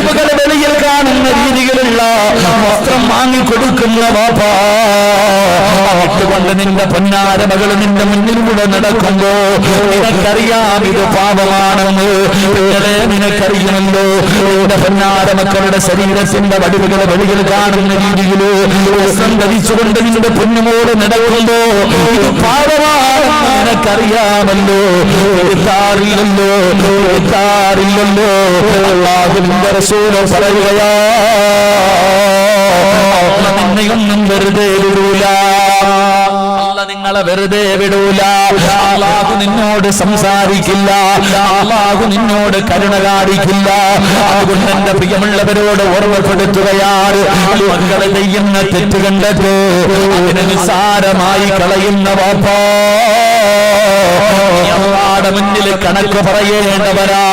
വടിവുകളെ വെളിയിൽ കാണുന്ന രീതിയിലുള്ള വസ്ത്രം വാങ്ങിക്കൊടുക്കുന്ന വാപ്പാ, ഇട്ടുകൊണ്ട് നിന്റെ പൊന്നാര മകള് നിന്റെ മുന്നിലൂടെ നടക്കുമ്പോ നിനക്കറിയാം ഇത് പാപമാണെന്ന്. നിങ്ങളെ നിനക്കറിയുമല്ലോ നിന്റെ പൊന്നാര മക്കളുടെ ശരീരത്തിന്റെ വടിവുകളെ വെളിയിൽ കാണുന്ന രീതിയില് വസ്ത്രം ധരിച്ചുകൊണ്ട് നിന്റെ പൊന്നുമോട് നടക്കുമ്പോ ഇത് പാപമാണെന്ന് നിനക്കറിയാമല്ലോ. എഴുത്താറില്ലല്ലോ അല്ലാഹുവിന്റെ റസൂൽ പറയുകയാ, നിന്നെയൊന്നും വെറുതെ വിടൂല, നിങ്ങളെ വെറുതെ വിടൂല. അല്ലാഹു നിന്നോട് സംസാരിക്കില്ല, അല്ലാഹു നിന്നോട് കരുണ കാണിക്കില്ല. അതുകൊണ്ട് എന്റെ പ്രിയമുള്ളവരോട് ഓർമ്മപ്പെടുത്തുകയാണ്, മക്കളെ ചെയ്യുന്ന തെറ്റ് കണ്ടിട്ട് അതിനെ നിസ്സാരമായി കളയുന്ന വാപ്പാ, അല്ലാഹുവിന്റെ മുന്നിൽ കണക്ക് പറയേണ്ടവരാ.